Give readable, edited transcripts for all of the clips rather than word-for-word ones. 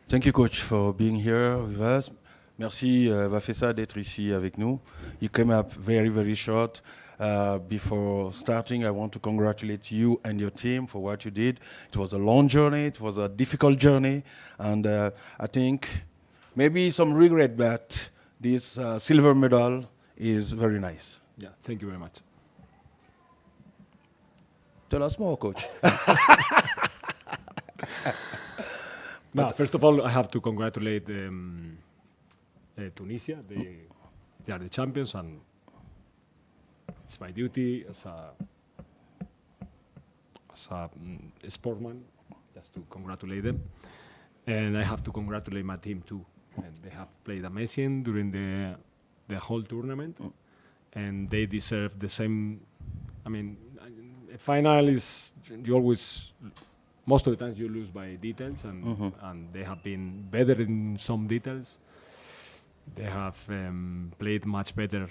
Thank you, coach, for being here with us. Merci, VAFESSA, d'être ici avec nous. You came up very, very short. Before starting, I want to congratulate you and your team for what you did. It was a long journey. It was a difficult journey. And I think maybe some regret, but this silver medal is very nice. Yeah, thank you very much. Tell us more, coach. No, first of all, I have to congratulate Tunisia. They are the champions, and it's my duty as a sportsman just to congratulate them. And I have to congratulate my team too. And they have played amazing during the whole tournament, and they deserve the same. I mean, a final is you always. Most of the times you lose by details, and they have been better in some details. They have played much better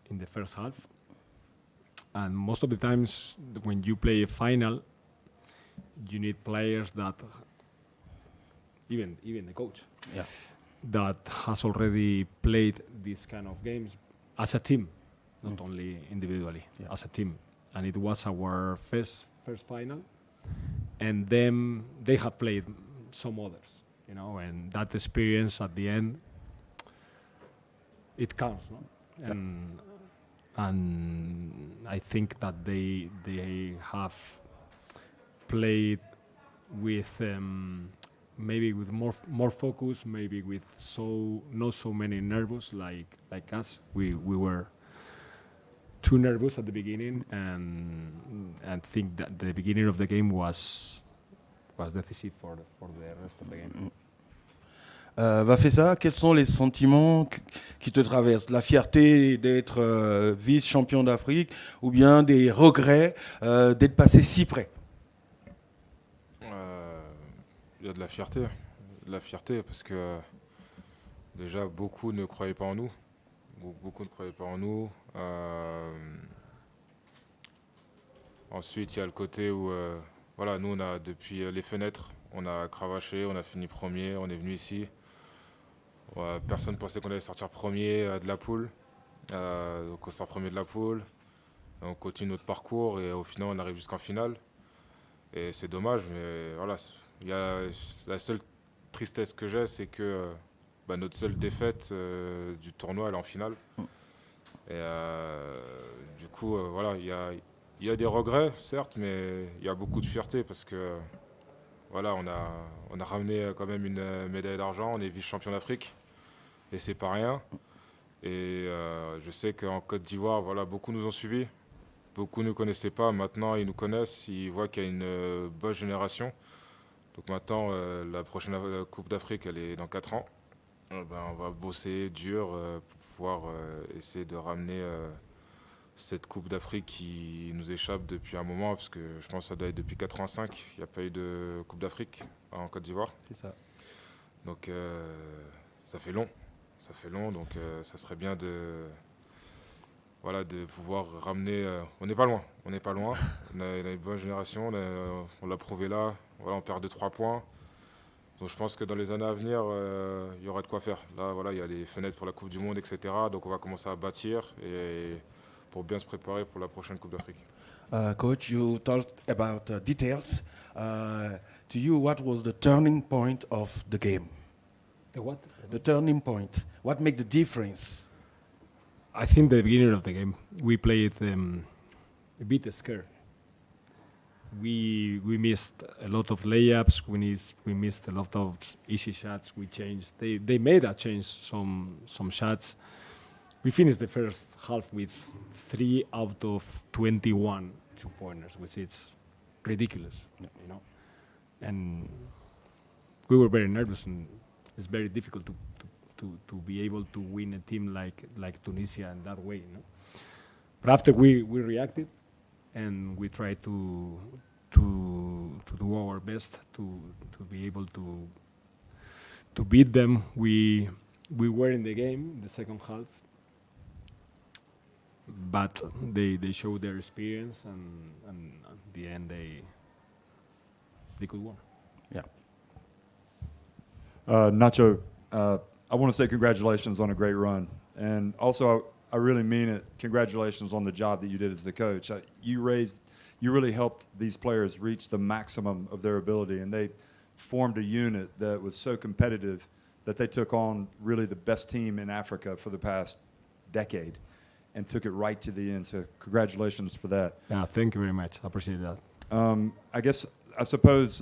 in the first half. And most of the times when you play a final, you need players that, even the coach, that has already played these kind of games as a team, not only individually, as a team. And it was our first final. And then they have played some others, and that experience at the end, it counts, no? And I think that they have played with maybe with more focus, maybe with not so many nervous like us. We were too nervous at the beginning, and think that the beginning of the game was decisive for the rest of the game. VAFESSA, quels sont les sentiments qui te traversent? La fierté d'être vice-champion d'Afrique ou bien des regrets d'être passé si près? Il y a de la fierté. De la fierté parce que déjà beaucoup ne croyaient pas en nous. Beaucoup ne croyaient pas en nous. Ensuite, il y a le côté où, nous, on a, depuis les fenêtres, on a cravaché, on a fini premier, on est venu ici. Personne ne pensait qu'on allait sortir premier de la poule. Donc on sort premier de la poule. On continue notre parcours et au final, on arrive jusqu'en finale. Et c'est dommage, mais voilà, la seule tristesse que j'ai, c'est que notre seule défaite du tournoi, elle est en finale. Et du coup, il y a des regrets, certes, mais il y a beaucoup de fierté parce que on a ramené quand même une médaille d'argent, on est vice-champion d'Afrique et c'est pas rien. Et je sais qu'en Côte d'Ivoire, beaucoup nous ont suivis, beaucoup ne nous connaissaient pas, maintenant ils nous connaissent, ils voient qu'il y a une bonne génération. Donc maintenant, la prochaine Coupe d'Afrique, elle est dans 4 ans. On va bosser dur pour pouvoir essayer de ramener cette Coupe d'Afrique qui nous échappe depuis un moment, parce que je pense que ça doit être depuis 85, il n'y a pas eu de Coupe d'Afrique en Côte d'Ivoire. C'est ça. Donc ça fait long, donc ça serait bien de pouvoir ramener. On n'est pas loin, on a une bonne génération, on l'a prouvé là, on perd 2-3 points. Donc je pense que dans les années à venir, il y aura de quoi faire. Là, il y a les fenêtres pour la Coupe du Monde, etc. Donc on va commencer à bâtir et pour bien se préparer pour la prochaine Coupe d'Afrique. Coach, you talked about details. To you, what was the turning point of the game? The what? The turning point. What made the difference? I think the beginning of the game, we played a bit scared. We missed a lot of layups. We missed a lot of easy shots. We changed. They made us change some shots. We finished the first half with 3 out of 21 2-pointers, which is ridiculous, And we were very nervous, and it's very difficult to be able to win a team like Tunisia in that way, But after we reacted, and we tried to do our best to be able to beat them. We were in the game in the second half, but they showed their experience, and at the end they could win. Yeah. Nacho, I want to say congratulations on a great run. And also, I really mean it, congratulations on the job that you did as the coach. You really helped these players reach the maximum of their ability, and they formed a unit that was so competitive that they took on really the best team in Africa for the past decade and took it right to the end. So congratulations for that. Yeah, thank you very much. I appreciate that. I suppose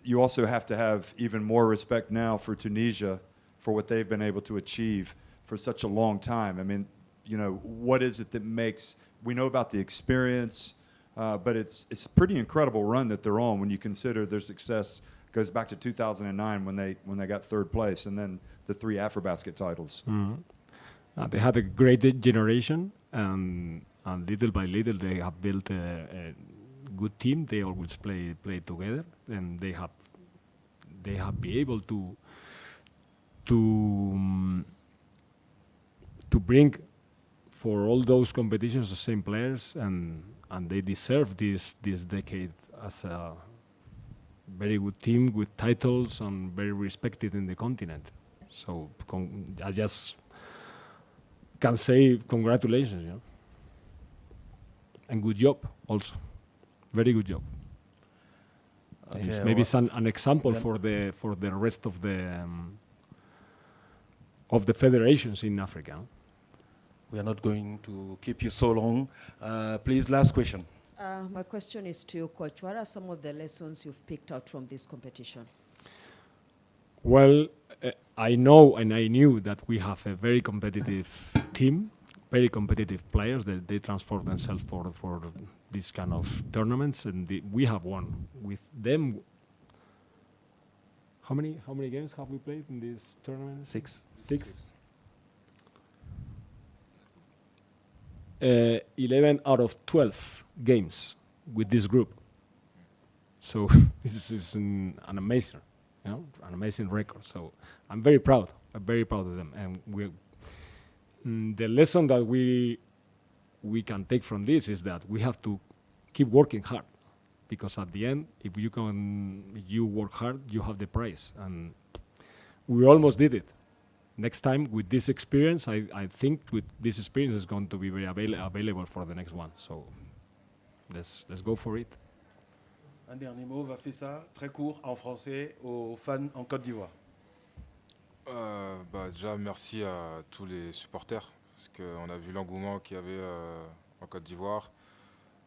you also have to have even more respect now for Tunisia for what they've been able to achieve for such a long time. I mean, you know, what is it that makes, we know about the experience, but it's a pretty incredible run that they're on when you consider their success goes back to 2009 when they got third place, and then the 3 AfroBasket titles. Mm-hmm. They had a great generation, and little by little they have built a good team. They always play together, and they have been able to bring for all those competitions the same players, and they deserve this decade as a very good team with titles and very respected in the continent. So I just can say congratulations, you know, and good job also, very good job. Okay, It's maybe an example for the rest of the federations in Africa. We are not going to keep you so long. Please, last question. My question is to you, Coach. What are some of the lessons you've picked out from this competition? Well, I know and I knew that we have a very competitive team, very competitive players that they transform themselves for these kind of tournaments, and we have won with them. How many games have we played in this tournament? 6. 11 out of 12 games with this group. So this is an amazing, you know, an amazing record. So I'm very proud. I'm very proud of them. And the lesson that we can take from this is that we have to keep working hard, because at the end, if you work hard, you have the prize. And we almost did it. Next time with this experience, I think with this experience is going to be very available for the next one. So let's go for it. Un dernier mot, VAFESSA, très court, en français, aux fans en Côte d'Ivoire. Déjà, merci à tous les supporters, parce qu'on a vu l'engouement qu'il y avait en Côte d'Ivoire.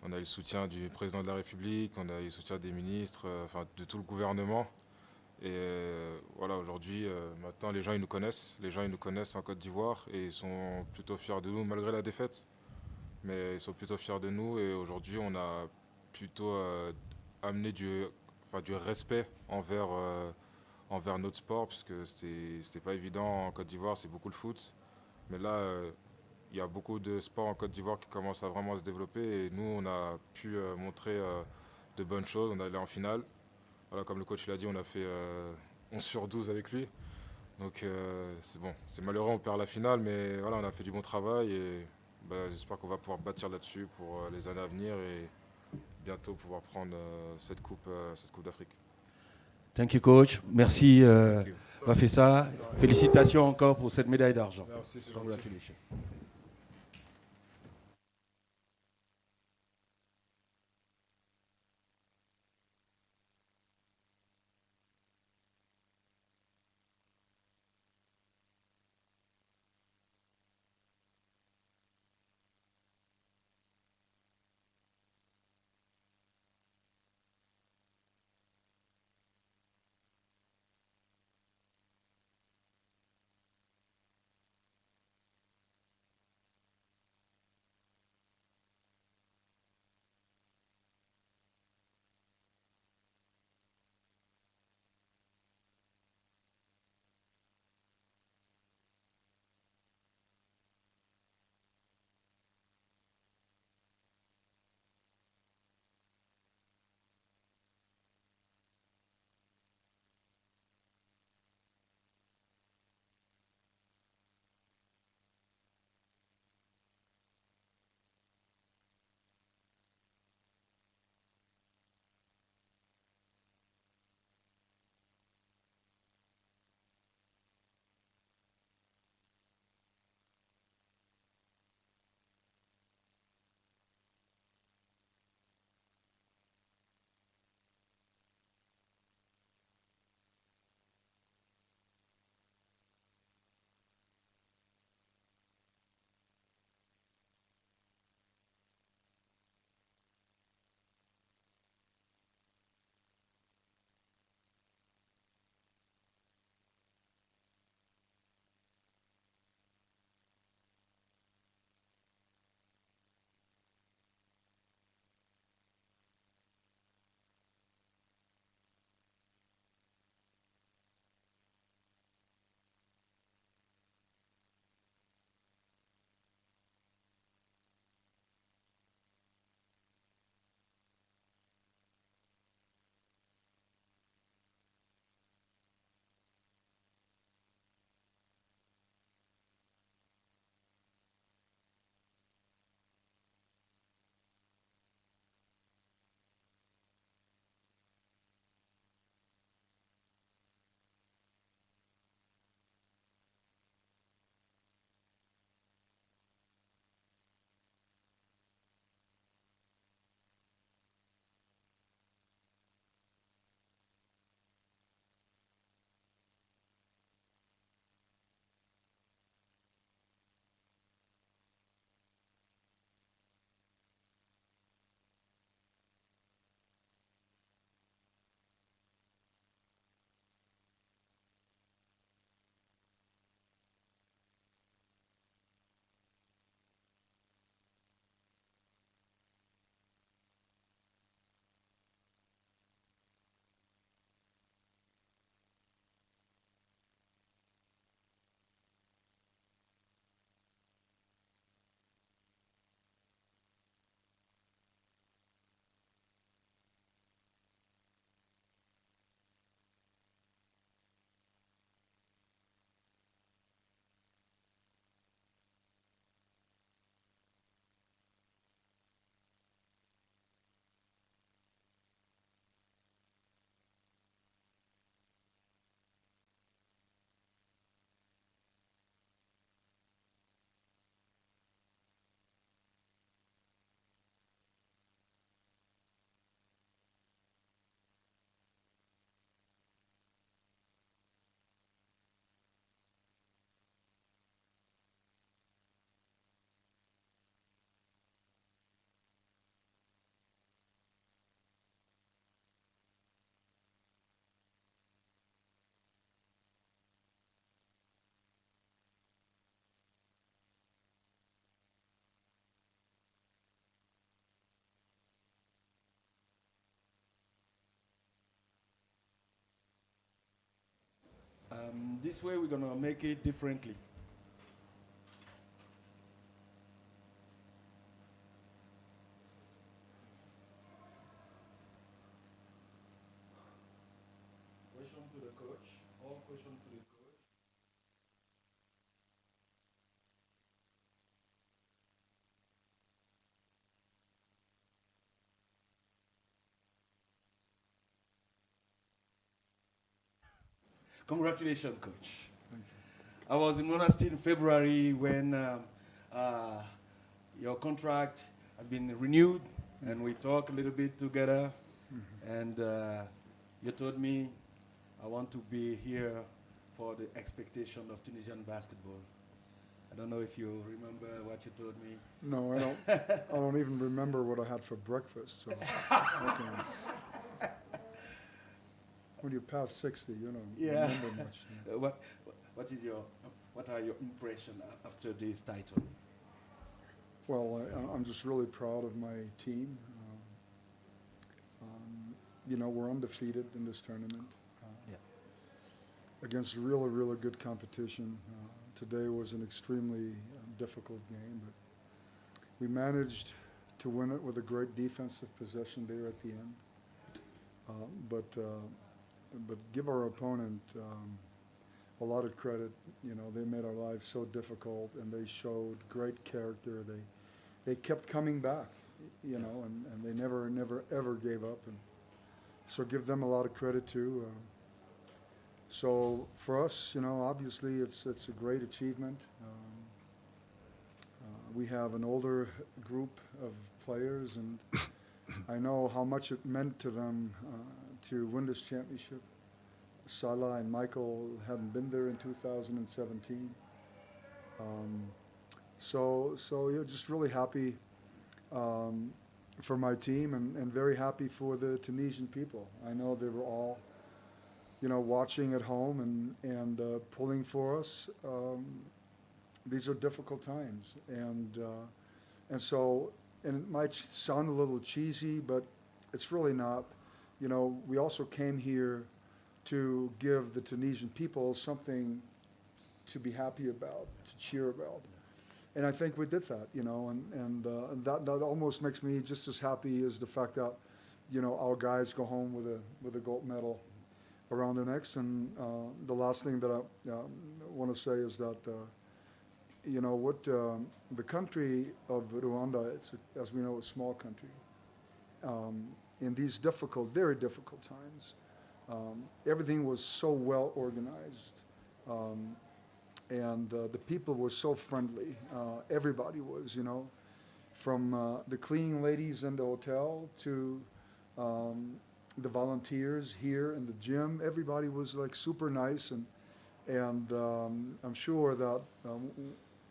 On a eu le soutien du président de la République, on a eu le soutien des ministres, enfin de tout le gouvernement. Et voilà, aujourd'hui, maintenant, les gens ils nous connaissent en Côte d'Ivoire, et ils sont plutôt fiers de nous malgré la défaite. Mais ils sont plutôt fiers de nous, et aujourd'hui, on a plutôt amené du respect envers notre sport, puisque c'était pas évident en Côte d'Ivoire, c'est beaucoup le foot. Mais là, il y a beaucoup de sports en Côte d'Ivoire qui commencent à vraiment se développer, et nous, on a pu montrer de bonnes choses. On est allé en finale. Voilà, comme le coach l'a dit, on a fait 11 sur 12 avec lui. Donc c'est bon, c'est malheureux, on perd la finale, mais voilà, on a fait du bon travail, et j'espère qu'on va pouvoir bâtir là-dessus pour les années à venir et bientôt pouvoir prendre cette coupe d'Afrique. Thank you, coach. Merci, VAFESSA. Félicitations encore pour cette médaille d'argent. Merci, c'est gentil. Congratulations. This way we're gonna make it differently. Question to the coach. All question to the coach. Congratulations, coach. I was in Monastir in February when your contract has been renewed, and we talked a little bit together. And you told me I want to be here for the expectation of Tunisian basketball. I don't know if you remember what you told me. No, I don't. I don't even remember what I had for breakfast. So, okay. When you pass 60, you don't remember much. Yeah. What are your impressions after this title? Well, I'm just really proud of my team. You know, we're undefeated in this tournament against really, really good competition. Today was an extremely difficult game, but we managed to win it with a great defensive possession there at the end. But give our opponent a lot of credit. You know, they made our lives so difficult, and they showed great character. They kept coming back, you know, and they never, ever gave up. And so give them a lot of credit too. So for us, you know, obviously it's a great achievement. We have an older group of players, and I know how much it meant to them to win this championship. Salah and Michael haven't been there in 2017. So yeah, just really happy for my team, and very happy for the Tunisian people. I know they were all, you know, watching at home and pulling for us. These are difficult times, and so, and it might sound a little cheesy, but it's really not. You know, we also came here to give the Tunisian people something to be happy about, to cheer about. And I think we did that, you know, and that almost makes me just as happy as the fact that, you know, our guys go home with a gold medal around their necks. And the last thing that I want to say is that, you know, what the country of Rwanda, it's, as we know, a small country. In these difficult, very difficult times, everything was so well organized. And the people were so friendly. Everybody was, you know, from the cleaning ladies in the hotel to the volunteers here in the gym. Everybody was like super nice, and I'm sure that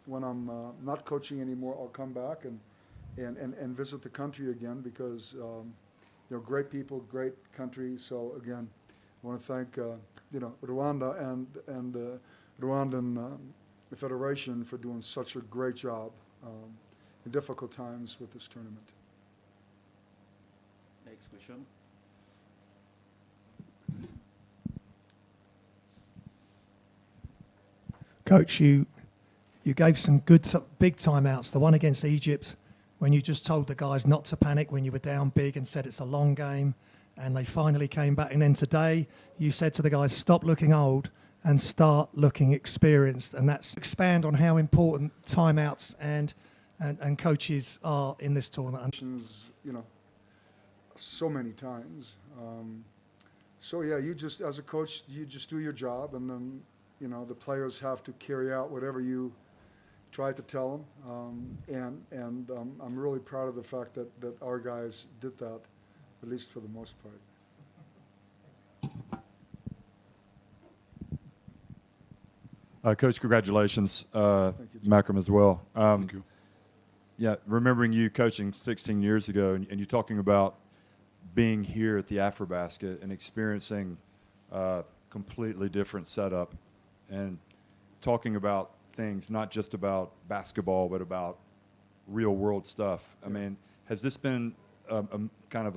when I'm not coaching anymore, I'll come back and visit the country again, because you know, great people, great country. So again, I want to thank you know, Rwanda and Rwandan Federation for doing such a great job in difficult times with this tournament. Next question. Coach, you gave some good big timeouts. The one against Egypt, when you just told the guys not to panic when you were down big and said it's a long game, and they finally came back. And then today, you said to the guys, stop looking old and start looking experienced. And that's expand on how important timeouts and coaches are in this tournament. You know, so many times. So yeah, you just, as a coach, you just do your job, and then, you know, the players have to carry out whatever you try to tell them. I'm really proud of the fact that our guys did that, at least for the most part. Coach, congratulations. Thank you, Jim. Makram as well. Thank you. Yeah, remembering you coaching 16 years ago, and you talking about being here at the AfroBasket and experiencing a completely different setup, and talking about things not just about basketball but about real world stuff. I mean, has this been kind of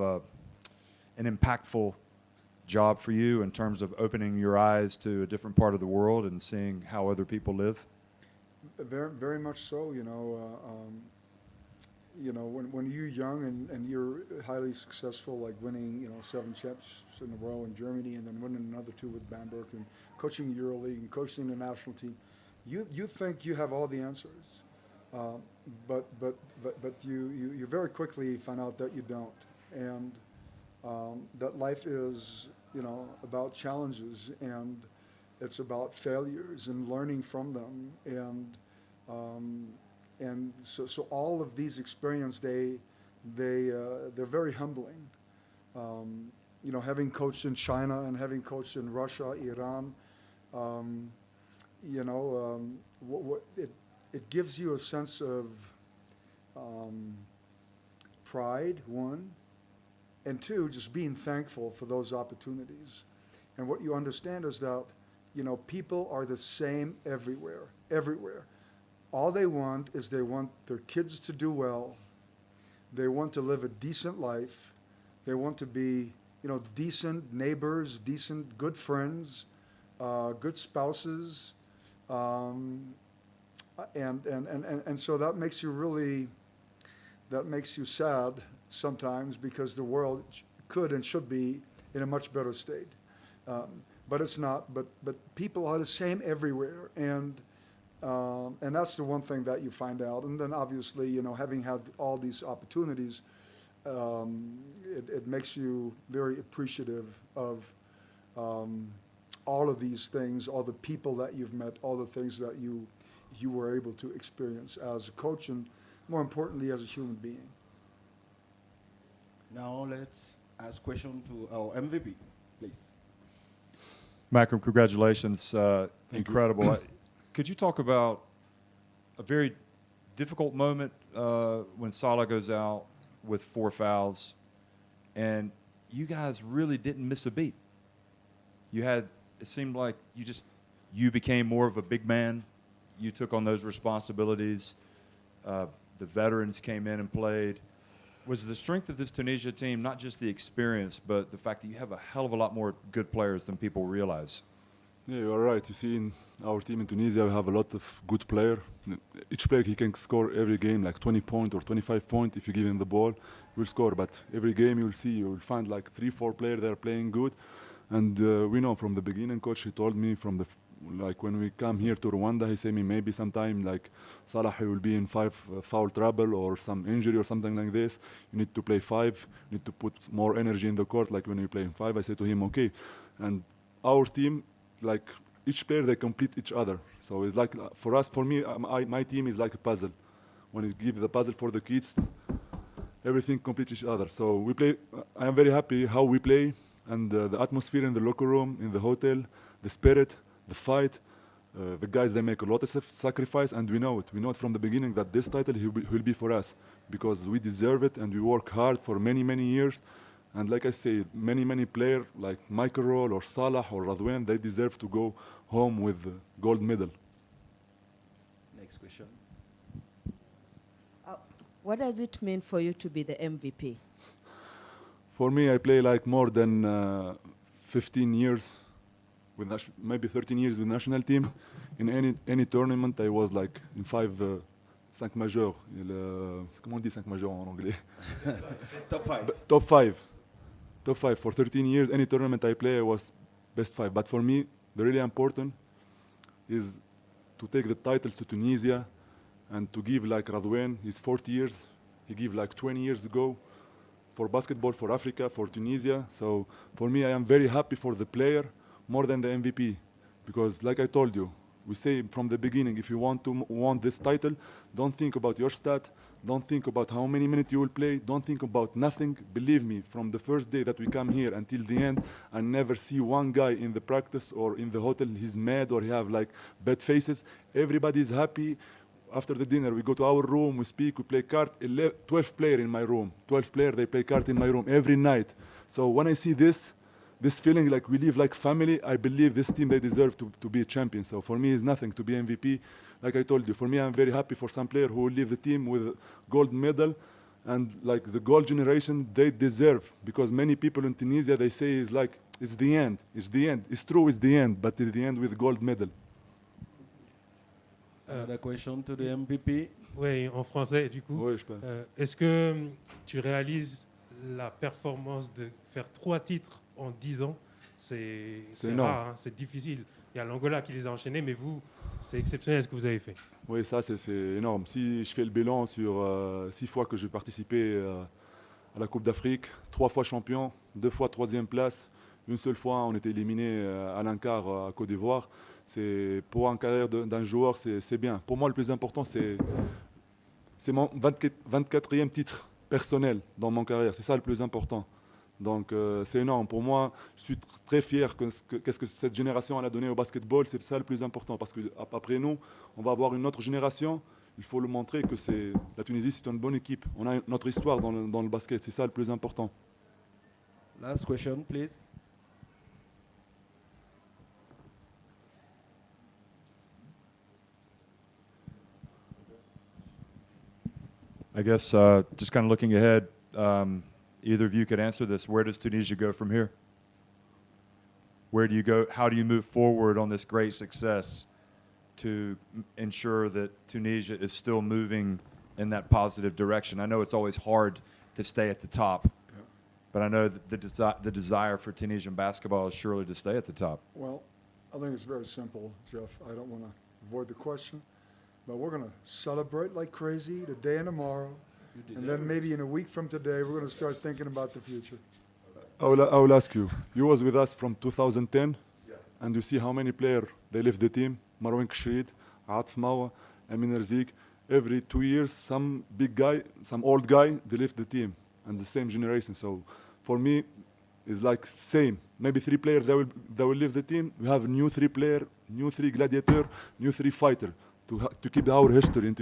an impactful job for you in terms of opening your eyes to a different part of the world and seeing how other people live? Very, very much so. When you're young and you're highly successful, like winning, 7 championships in a row in Germany, and then winning another 2 with Bamberg, and coaching EuroLeague and coaching the national team, you think you have all the answers, but you very quickly find out that you don't, and that life is about challenges, and it's about failures and learning from them, and so all of these experiences, they're very humbling. Having coached in China and having coached in Russia, Iran, it gives you a sense of pride, one, and 2, just being thankful for those opportunities. And what you understand is that, people are the same everywhere, everywhere. All they want is they want their kids to do well. They want to live a decent life. They want to be, decent neighbors, decent, good friends, good spouses. And so that makes you sad sometimes, because the world could and should be in a much better state. But it's not. But people are the same everywhere. And that's the one thing that you find out. And then obviously, having had all these opportunities, it makes you very appreciative of all of these things, all the people that you've met, all the things that you were able to experience as a coach, and more importantly, as a human being. Now let's ask question to our MVP, please. Makram, congratulations. Incredible. Could you talk about a very difficult moment when Salah goes out with 4 fouls, and you guys really didn't miss a beat? It seemed like you became more of a big man. You took on those responsibilities. The veterans came in and played. Was the strength of this Tunisia team not just the experience, but the fact that you have a hell of a lot more good players than people realize? Yeah, you are right. You see, in our team in Tunisia, we have a lot of good players. Each player, he can score every game like 20 points or 25 points. If you give him the ball, he will score. But every game you will find like 3-4 players that are playing good. And we know from the beginning, coach, he told me like when we come here to Rwanda, he said me maybe sometime like Salah, he will be in 5 foul trouble or some injury or something like this. You need to play 5. You need to put more energy in the court like when you play in 5. I said to him, okay. And our team, like each player, they complete each other. So it's like for me, my team is like a puzzle. When you give the puzzle for the kids, everything completes each other. So we play. I am very happy how we play, and the atmosphere in the locker room, in the hotel, the spirit, the fight. The guys, they make a lot of sacrifice, and we know it. We know it from the beginning that this title will be for us, because we deserve it and we work hard for many, many years. And like I say, many players like Michael Roll or Salah or Radwan, they deserve to go home with the gold medal. Next question. What does it mean for you to be the MVP? For me, I play like more than 15 years, maybe 13 years with national team. In any tournament, I was like in 5 majeurs. Comment on dit 5 majeurs en anglais? Top 5. Top 5. Top 5 for 13 years. Any tournament I play, I was best 5. But for me, the really important is to take the titles to Tunisia and to give like Radwan, he's 40 years. He gave like 20 years ago for basketball, for Africa, for Tunisia. So for me, I am very happy for the player more than the MVP. Because like I told you, we say from the beginning, if you want this title, don't think about your stat, don't think about how many minutes you will play, don't think about nothing. Believe me, from the first day that we come here until the end, I never see one guy in the practice or in the hotel, he's mad or he have like bad faces. Everybody is happy. After the dinner, we go to our room, we speak, we play cards. 12 players in my room. 12 players, they play cards in my room every night. So when I see this feeling like we live like family, I believe this team, they deserve to be a champion. So for me, it's nothing to be MVP. Like I told you, for me, I'm very happy for some player who will leave the team with a gold medal. And like the gold generation, they deserve. Because many people in Tunisia, they say it's like, it's the end. It's the end. It's true, it's the end, but it's the end with gold medal. Another question to the MVP. Oui, en français, du coup. Oui, je peux. Est-ce que tu réalises la performance de faire 3 titres en 10 ans? C'est énorme. rare, hein, c'est difficile. Il y a l'Angola qui les a enchaînés, mais vous, c'est exceptionnel ce que vous avez fait. Oui, ça c'est énorme. Si je fais le bilan sur 6 fois que j'ai participé à la Coupe d'Afrique, 3 fois champion, 2 fois 3e place, une seule fois on était éliminé à l'Incar à Côte d'Ivoire. Pour une carrière d'un joueur, c'est bien. Pour moi, le plus important, c'est mon 24e titre personnel dans mon carrière. C'est ça le plus important. Donc c'est énorme. Pour moi, je suis très fier qu'est-ce que cette génération a donné au basketball. C'est ça le plus important. Parce qu'après nous, on va avoir une autre génération. Il faut le montrer que la Tunisie, c'est une bonne équipe. On a notre histoire dans le basket. C'est ça le plus important. Last question, please. I guess just kind of looking ahead, either of you could answer this. Where does Tunisia go from here? Where do you go? How do you move forward on this great success to ensure that Tunisia is still moving in that positive direction? I know it's always hard to stay at the top, but I know that the desire for Tunisian basketball is surely to stay at the top. Well, I think it's very simple, Jeff. I don't want to avoid the question, but we're going to celebrate like crazy today and tomorrow, and then maybe in a week from today, we're going to start thinking about the future. I will ask you. You was with us from 2010, and you see how many players they left the team. Marwan Kashid, Atif Mawa, Amin Erzik. Every 2 years, some big guy, some old guy, they left the team, and the same generation. So for me, it's like same. Maybe 3 players that will leave the team. We have new 3 players, new 3 gladiator, new 3 fighter to keep our history in Tunisia.